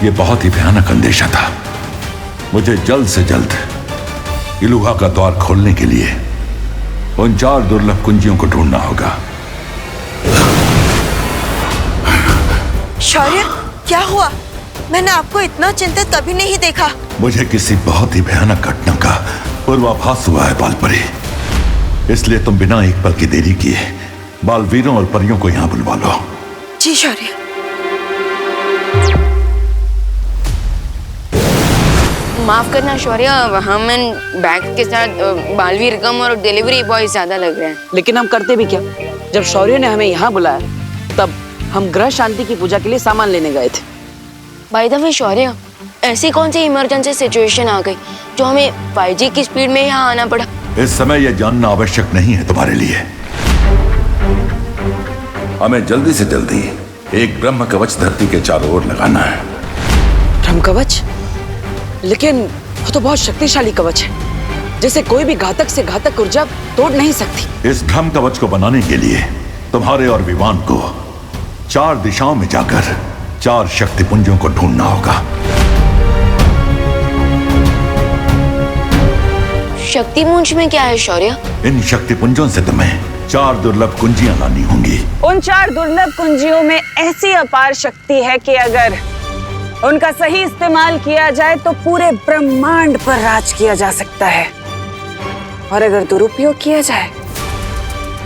ये बहुत ही भयानक अंदेशा था। मुझे जल्द से जल्द इलुहा का द्वार खोलने के लिए उन 4 दुर्लभ कुंजियों को ढूंढना होगा। शौर्य, क्या हुआ? मैंने आपको इतना चिंतित कभी नहीं देखा। मुझे किसी बहुत ही भयानक घटना का पूर्वाभास हुआ है बालपरी, इसलिए तुम बिना एक पल की देरी किए बालवीरों और परियों को यहाँ बुलवा लो। जी शौर्य। माफ करना शौर्य, हम बैग के साथ बालवीर कम और डिलीवरी बॉय ज्यादा लग रहे हैं। लेकिन हम करते भी क्या? जब शौर्य ने हमें यहाँ बुलाया तब हम ग्रह शांति की पूजा के लिए सामान लेने गए थे। बाय द वे शौर्य, ऐसी कौन सी इमरजेंसी सिचुएशन आ गई जो हमें 5G की स्पीड में यहाँ आना पड़ा? इस समय यह जानना आवश्यक नहीं है तुम्हारे लिए। हमें जल्दी से जल्दी एक ब्रह्म कवच धरती के चारों ओर लगाना है। ब्रह्म कवच? लेकिन वो तो बहुत शक्तिशाली कवच है, जिसे कोई भी घातक से घातक ऊर्जा तोड़ नहीं सकती। इस ब्रह्म कवच को बनाने के लिए तुम्हारे और विवान को 4 दिशाओं में जाकर 4 शक्ति पुंजों को ढूंढना होगा। शक्ति पुंज में क्या है शौर्य? इन शक्ति पुंजों से तुम्हें 4 दुर्लभ कुंजियां लानी होंगी। उन 4 दुर्लभ कुंजियों में ऐसी अपार शक्ति है कि अगर उनका सही इस्तेमाल किया जाए तो पूरे ब्रह्मांड पर राज किया जा सकता है, और अगर दुरुपयोग किया जाए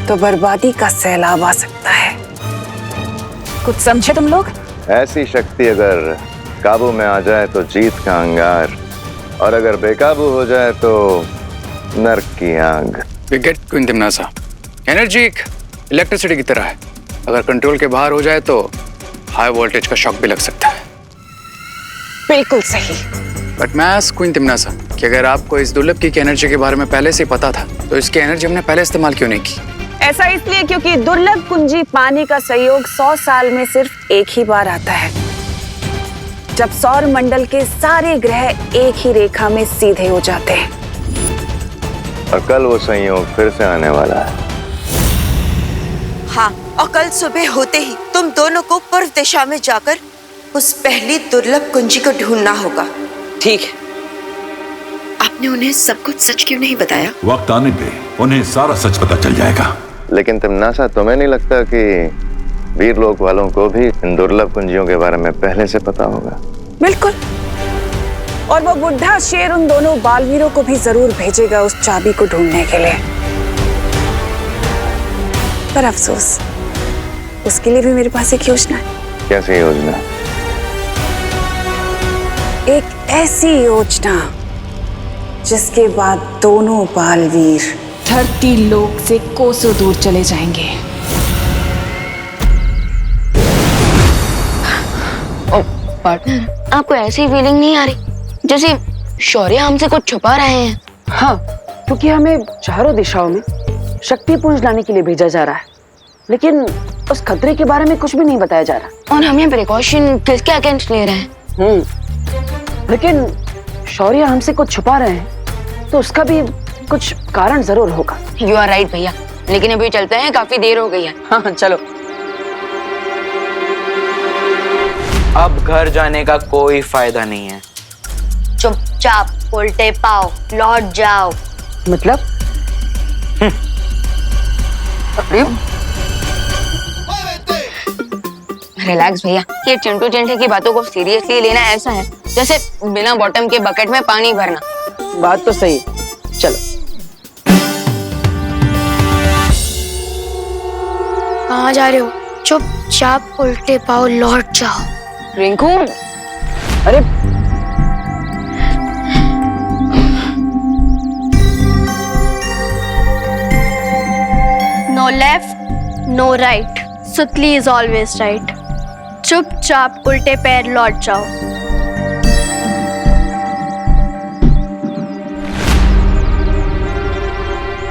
तो बर्बादी का सैलाब आ सकता है। कुछ समझे तुम लोग? ऐसी शक्ति अगर काबू में आ जाए तो जीत का अंगार, और अगर बेकाबू हो जाए तो नर्क की आग। विकेट क्वीन तिम्नासा, एनर्जी एक इलेक्ट्रिसिटी की तरह है। अगर कंट्रोल के बाहर हो जाए तो हाई वोल्टेज का शॉक भी लग सकता है। बिल्कुल सही। बट मैं क्वीन तिम्नासा कि अगर आपको इस दुर्लभ की एनर्जी के बारे में पहले से पता था तो इसकी एनर्जी हमने पहले इस्तेमाल क्यों नहीं की? ऐसा इसलिए क्योंकि दुर्लभ कुंजी पानी का संयोग 100 साल में सिर्फ एक ही बार आता है, जब सौर मंडल के सारे ग्रह एक ही रेखा में सीधे हो जाते हैं। और कल वो संयोग फिर से आने वाला है। हाँ, और कल सुबह होते ही तुम दोनों को पूर्व दिशा में जाकर उस पहली दुर्लभ कुंजी को ढूंढना होगा। ठीक है। आपने उन्हें सब कुछ सच क्यों नहीं बताया? वक्त आने पे उन्हें सारा सच पता चल जाएगा। लेकिन तिम्नासा, तुम्हें नहीं लगता कि वीर लोक वालों को भी इन दुर्लभ कुंजियों के बारे में पहले से पता होगा? बिल्कुल। और वो बुढ़ा शेर उन दोनों बालवीरों को भी जरूर भेजेगा उस चाबी को ढूंढने के लिए। पर अफसोस, उसके लिए भी मेरे पास एक योजना है। कैसी योजना? एक ऐसी योजना जिसके बाद दोनों बालवीर धरती लोक से कोसों दूर चले जाएंगे। ओ पार्टनर, आपको ऐसी फीलिंग नहीं आ रही जैसे शौर्य हमसे कुछ छुपा रहे हैं? हाँ, क्योंकि हमें चारों दिशाओं में शक्ति पुंज लाने के लिए भेजा जा रहा है, लेकिन उस खतरे के बारे में कुछ भी नहीं बताया जा रहा। और हम ये प्रिकॉशन किसके अगेंस्ट ले रहे हैं? लेकिन शौर्य हमसे कुछ छुपा रहे हैं तो उसका भी कुछ कारण जरूर होगा। यू आर राइट भैया, लेकिन अभी चलते हैं, काफी देर हो गई है। हाँ चलो। अब घर जाने का कोई फायदा नहीं है। चुपचाप उल्टे पाओ लौट जाओ। मतलब? रिलैक्स भैया, ये चिंटू चिंटे की बातों को सीरियसली लेना ऐसा है जैसे बिना बॉटम के बकेट में पानी भरना। बात तो सही। चलो। कहाँ जा रहे हो? चुपचाप उल्टे पाओ लौट जाओ। रिंकू, अरे नो लेफ्ट नो राइट, सुतली इज ऑलवेज राइट। चुपचाप उल्टे पैर लौट जाओ।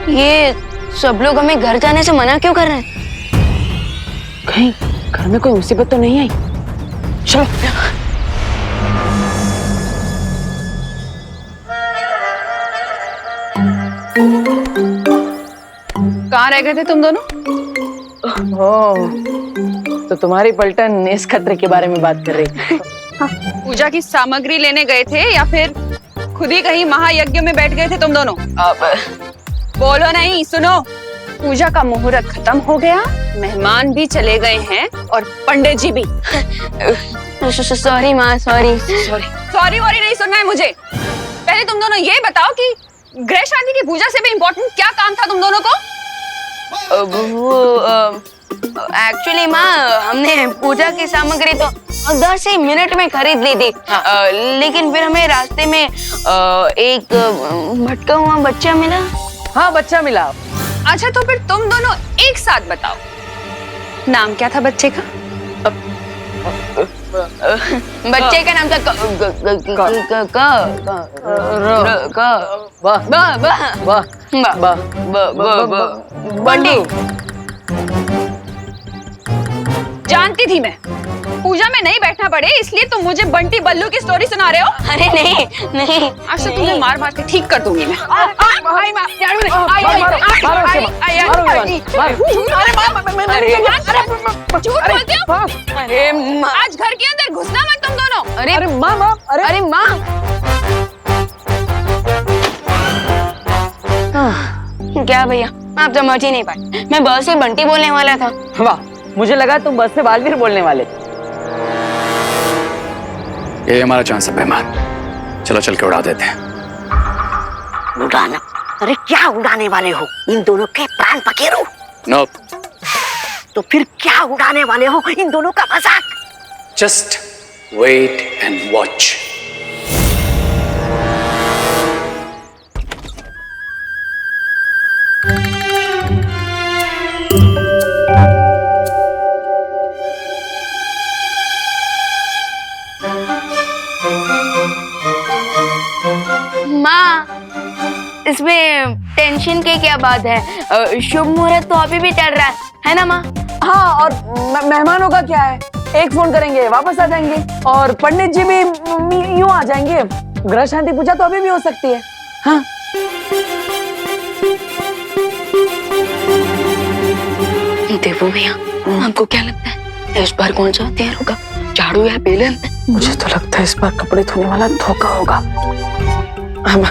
ये सब लोग हमें घर जाने से मना क्यों कर रहे हैं? कहीं घर में कोई मुसीबत तो नहीं आई? चलो। कहाँ रह गए थे तुम दोनों? ओह, तो तुम्हारी पलटन इस खतरे के बारे में बात कर रही थी। पूजा की सामग्री लेने गए थे या फिर खुद ही कहीं महायज्ञ में बैठ गए थे तुम दोनों? बोलो नहीं, सुनो। पूजा का मुहूर्त खत्म हो गया, मेहमान भी चले गए हैं और पंडित जी भी। सॉरी माँ, सॉरी। सॉरी वॉरी नहीं सुनना है मुझे। पहले तुम दोनों ये बताओ कि ग्रह शांति की पूजा से भी इम्पोर्टेंट क्या काम था तुम दोनों को? एक्चुअली माँ, हमने पूजा की सामग्री तो 10 ही मिनट में खरीद ली थी। लेकिन फिर हमें रास्ते में एक भटका हुआ बच्चा मिला। हाँ, बच्चा मिला। अच्छा, तो फिर तुम दोनों एक साथ बताओ, नाम क्या था बच्चे का? बच्चे का नाम था बंटी। जानती थी मैं पूजा में नहीं बैठना पड़े, इसलिए तुम मुझे बंटी बल्लू की स्टोरी सुना रहे हो। अरे नहीं नहीं, आज तो तुम्हें मार मार के ठीक कर दूंगी मैं। आज घर के अंदर घुसना मत तुम दोनों। अरे माँ, अरे माँ, क्या भैया, आप समझ ही नहीं पाए। मैं बस से बंटी बोलने वाला था। वाह, मुझे लगा तुम बस से बालवीर बोलने वाले। ये हमारा चांस है मेहमान, चलो चल के उड़ा देते हैं। उड़ाना? अरे क्या उड़ाने वाले हो? इन दोनों के प्राण पखेरु? नोप। तो फिर क्या उड़ाने वाले हो? इन दोनों का मजाक। Just wait and watch. माँ, इसमें टेंशन की क्या बात है? शुभ मुहूर्त तो अभी भी चल रहा है ना माँ? हाँ, और मेहमानों का क्या है? एक फोन करेंगे, वापस आ जाएंगे, और पंडित जी भी यूं आ जाएंगे। ग्रह शांति पूजा तो अभी भी हो सकती है। हाँ, देवो भैया, आपको क्या लगता है इस बार कौन सा हथियार होगा, झाड़ू या बेलन? मुझे तो लगता है इस बार कपड़े धोने वाला धोखा होगा।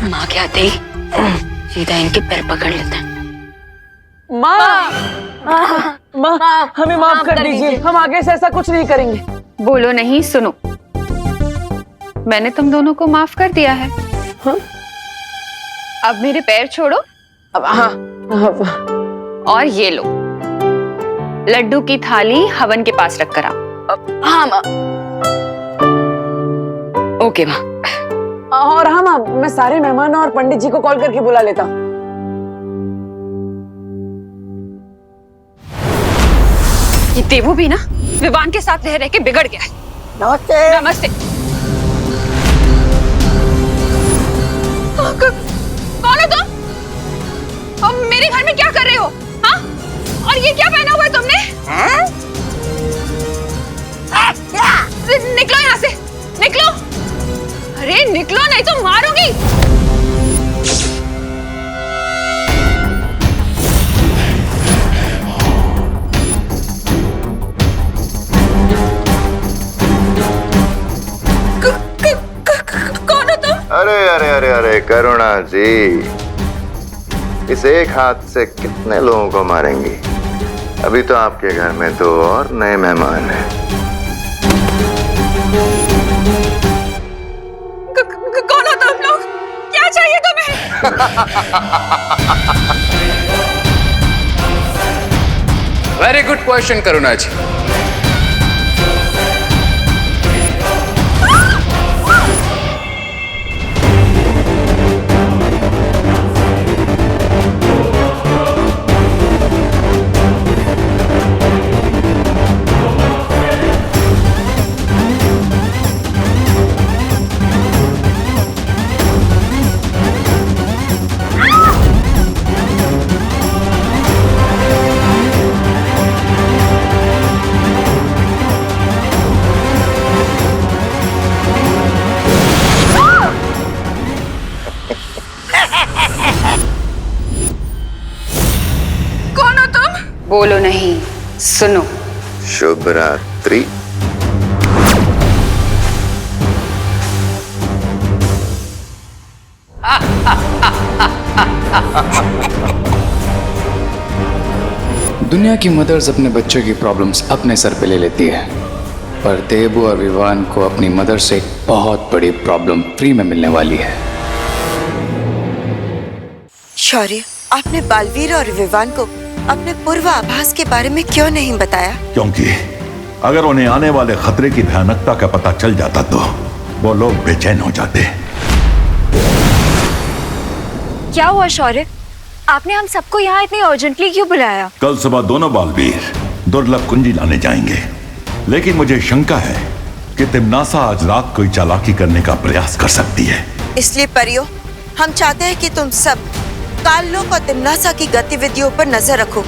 माँ के आते ही सीधा इनके पैर पकड़ लेते हैं। माँ, हमें माफ कर दीजिए, हम आगे से ऐसा कुछ नहीं करेंगे। बोलो नहीं, सुनो। मैंने तुम दोनों को माफ कर दिया है। हाँ? अब मेरे पैर छोड़ो। अब हाँ, और ये लो, लड्डू की थाली हवन के पास रख कर आओ। हाँ माँ। ओके माँ। और हाँ माँ, मैं सारे मेहमानों और पंडित जी को कॉल करके बुला लेता हूँ। ये देवू भी ना विवान के साथ रह के बिगड़ गया है। नमस्ते। नमस्ते। कौन हो तुम? अब मेरे घर में क्या कर रहे हो? हाँ? और ये क्या पहना हुआ है तुमने? निकलो यहाँ से, निकलो। अरे निकलो, नहीं तो मारूंगी। कौन हो तुम? अरे अरे अरे अरे करुणा जी, इस एक हाथ से कितने लोगों को मारेंगी? अभी तो आपके घर में 2 और नए मेहमान हैं। कौन हो तुम लोग? क्या चाहिए तुम्हें? वेरी गुड क्वेश्चन करुणा जी। बोलो नहीं, सुनो। शुभ रात्रि। दुनिया की मदर्स अपने बच्चों की प्रॉब्लम्स अपने सर पे ले लेती है, पर देबू और विवान को अपनी मदर से एक बहुत बड़ी प्रॉब्लम फ्री में मिलने वाली है। शौर्य, आपने बालवीर और विवान को अपने पूर्वाभास के बारे में क्यों नहीं बताया? क्योंकि अगर उन्हें आने वाले खतरे की भयानकता का पता चल जाता तो वो लोग बेचैन हो जाते। क्या हुआ शौर्य? आपने हम सबको यहाँ इतनी अर्जेंटली क्यों बुलाया? कल सुबह दोनों बालवीर दुर्लभ कुंजी लाने जाएंगे, लेकिन मुझे शंका है कि तिम्नासा आज रात कोई चालाकी करने का प्रयास कर सकती है। इसलिए परियों, हम चाहते हैं कि तुम सब काललोक और तिम्नासा की गतिविधियों पर नजर रखो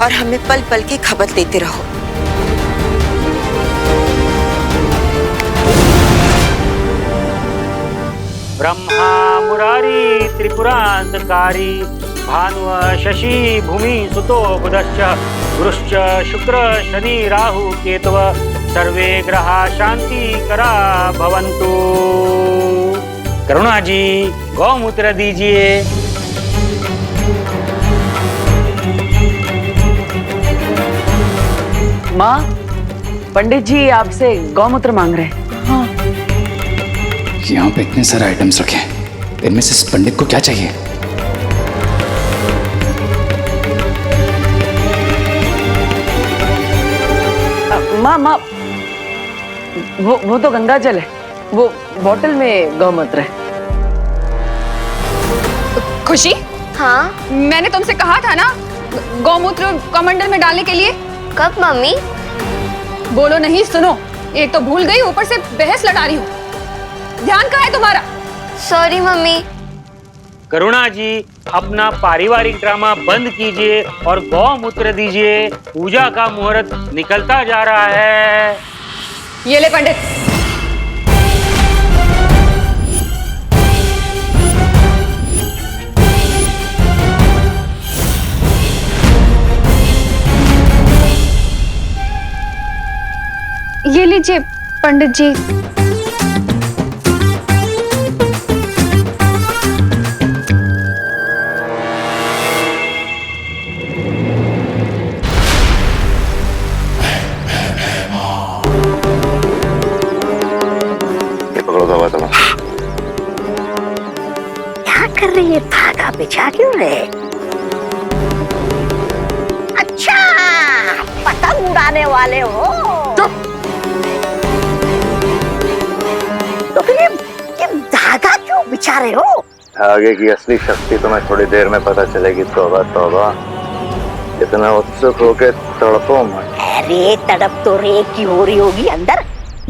और हमें पल पल की खबर देते रहो। ब्रह्मा मुरारी त्रिपुरांतकारी भानु शशि भूमि सुतो बुधश्च गुरुश्च शुक्र शनि राहु केतव सर्वे ग्रहा शांति करा भवन्तु। करुणा जी गौमूत्र दीजिए। माँ, पंडित जी आपसे गौमूत्र मांग रहे हैं। हाँ। यहाँ पे इतने सारे आइटम्स रखे हैं, इनमें से इस पंडित को क्या चाहिए? माँ, वो तो गंगा जल है, वो बोतल में गौमूत्र है। खुशी, हाँ, मैंने तुमसे कहा था ना गौमूत्र कमंडल में डालने के लिए। कब मम्मी? बोलो नहीं, सुनो। एक तो भूल गई, ऊपर से बहस लड़ा रही हूँ। ध्यान कहाँ है तुम्हारा? Sorry mummy. करुणा जी अपना पारिवारिक ड्रामा बंद कीजिए और गौमूत्र दीजिए। पूजा का मुहूर्त निकलता जा रहा है। ये ले पंडित। ये लीजिए पंडित जी। क्या कर रही है? धागा बिछा क्यों रहे? अच्छा, पतंग उड़ाने वाले हो? तो फिर ये धागा क्यों बिछा रहे हो? धागे की असली शक्ति तुम्हें थोड़ी देर में पता चलेगी। तौबा तौबा, इतना उत्सुक होके तड़पो मत। अरे तड़प तो रेत की हो रही होगी अंदर।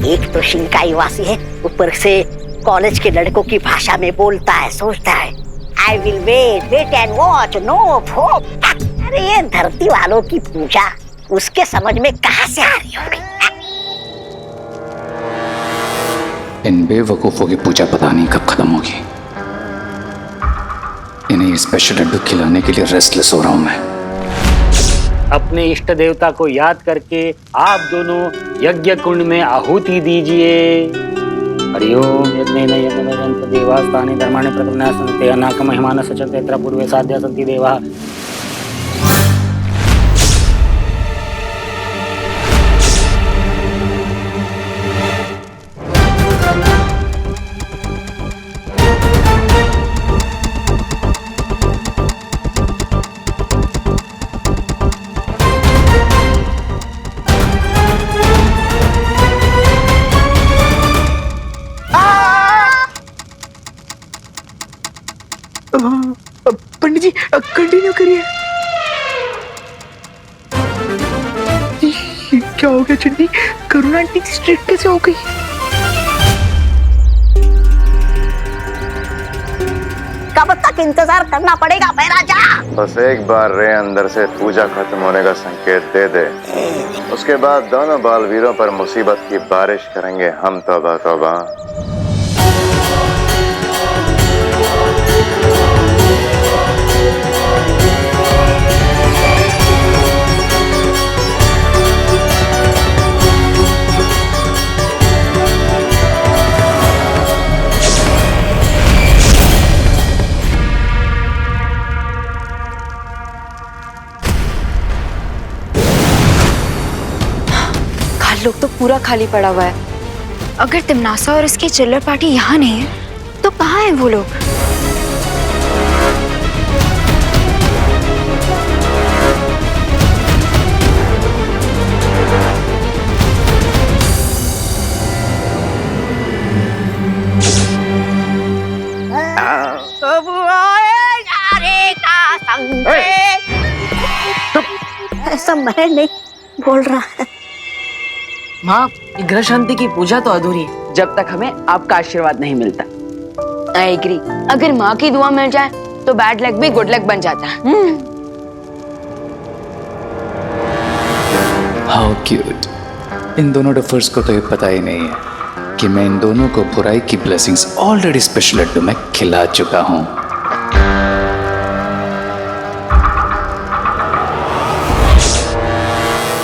एक तो शिंकाई वासी है, ऊपर से कॉलेज के लड़कों की भाषा में बोलता है, सोचता है I will wait and watch, no hope. अरे ये धरती वालों की पूजा उसके समझ में कहाँ से आ रही होगी? इन बेवकूफों की पूजा पता नहीं कब खत्म होगी। इन्हें स्पेशल लड्डू खिलाने के लिए रेस्टलेस हो रहा हूं मैं। अपने इष्ट देवता को याद करके आप दोनों यज्ञ कुंड में आहुति दीजिए। हरिओम यज्ञेन यज्ञवन्त देवास्तानि धर्माणि प्रथमना सन्ते अनाक महिमान सचन्ते यत्र पूर्वे साध्या सन्ति देवा। पंडित जी कंटिन्यू करिए। क्या हो गया चंडी? करुणा आंटी स्ट्रिक्ट कैसे हो गई? कब तक इंतजार करना पड़ेगा महाराजा? बस एक बार रे अंदर से पूजा खत्म होने का संकेत दे दे, उसके बाद दोनों बालवीरों पर मुसीबत की बारिश करेंगे हम। तौबा तौबा। 4 लोग तो पूरा खाली पड़ा हुआ है। अगर तिमनासा और इसकी चिल्लर पार्टी यहाँ नहीं है तो कहाँ हैं वो लोग? ऐसा मैं नहीं बोल रहा है। माँ, ग्रह शांति की पूजा तो अधूरी है जब तक हमें आपका आशीर्वाद नहीं मिलता। I agree. अगर माँ की दुआ मिल जाए तो बैड लक भी गुड लक बन जाता है। How cute. इन दोनों डफर्स को तो ये पता ही नहीं है कि मैं इन दोनों को बुराई की ब्लेसिंग्स ऑलरेडी स्पेशल लड्डू में खिला चुका हूँ।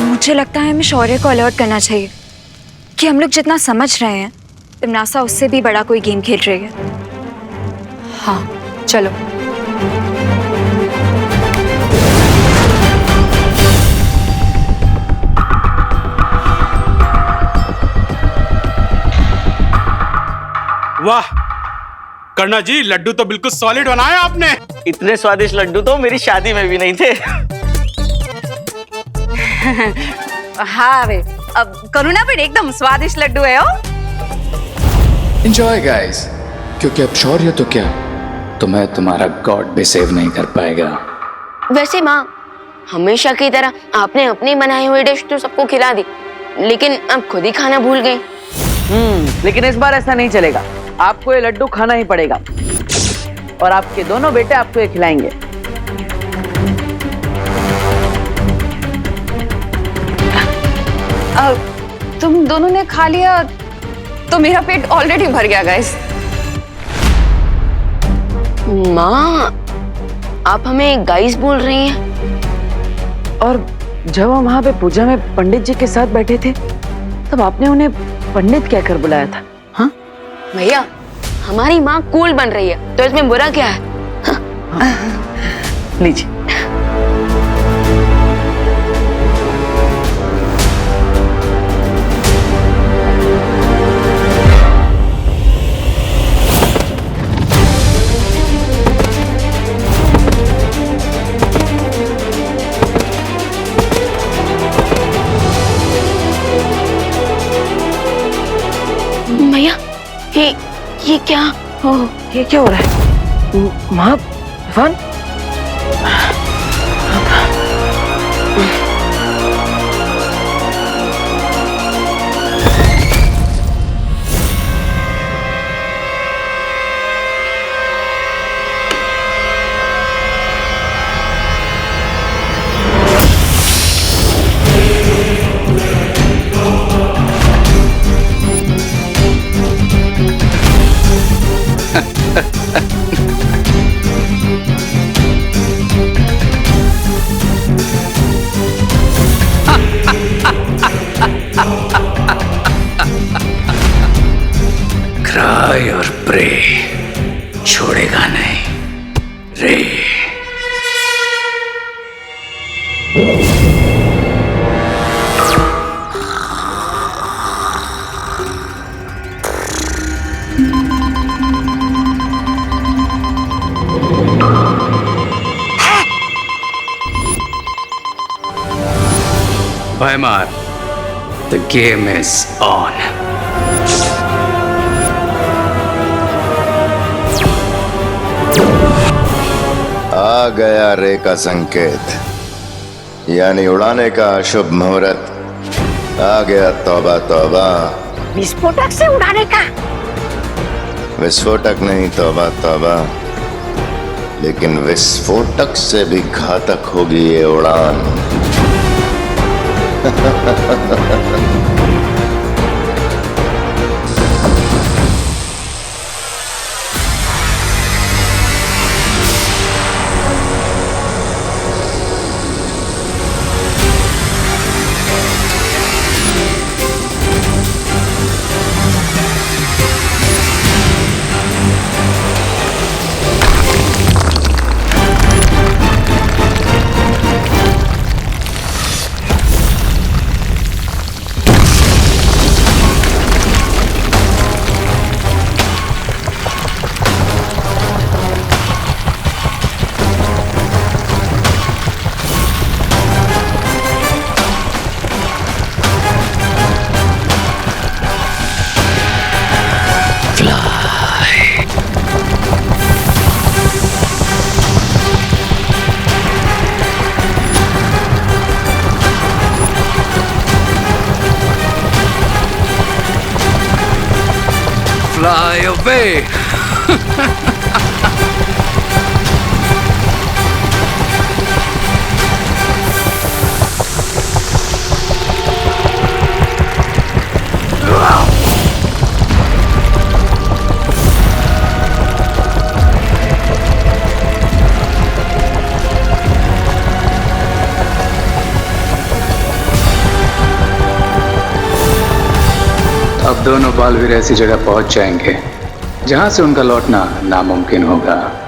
मुझे लगता है हमें शौर्य को अलर्ट करना चाहिए कि हम लोग जितना समझ रहे हैं तिमनासा उससे भी बड़ा कोई गेम खेल रही है। हाँ चलो। वाह कर्णा जी, लड्डू तो बिल्कुल सॉलिड बनाया आपने। इतने स्वादिष्ट लड्डू तो मेरी शादी में भी नहीं थे। हाँ वे, अब करुणा भी एकदम स्वादिष्ट लड्डू है। एंजॉय गाइस, क्योंकि अब शौर्य तो क्या, तुम्हें तुम्हारा गॉड भी सेव नहीं कर पाएगा। वैसे माँ, हमेशा की तरह आपने अपनी बनाई हुई डिश तो सबको खिला दी, लेकिन अब खुद ही खाना भूल गई। लेकिन इस बार ऐसा नहीं चलेगा। आपको ये लड्डू खाना ही पड़ेगा और आपके दोनों बेटे आपको ये खिलाएंगे। तुम दोनों ने खा लिया तो मेरा पेट ऑलरेडी भर गया गाइस। माँ, आप हमें गाइस बोल रही हैं? और जब हम वहां पे पूजा में पंडित जी के साथ बैठे थे तब आपने उन्हें पंडित कहकर बुलाया था। हाँ भैया, हमारी माँ कूल बन रही है तो इसमें बुरा क्या है? लीजिए। भैया, ये क्या? ये क्या हो रहा है? माँ, इरफान? क्राई और प्रे छोड़ेगा नहीं रे। Weimar, the game is on. आ गया रे का संकेत, यानी उड़ाने का शुभ मुहूर्त। आ गया तौबा तौबा। विस्फोटक से उड़ाने का? विस्फोटक नहीं, तौबा तौबा। लेकिन विस्फोटक से भी घातक होगी ये उड़ान। Fly away! अब दोनों बालवीर ऐसी जगह पहुंच जाएंगे जहां से उनका लौटना नामुमकिन होगा।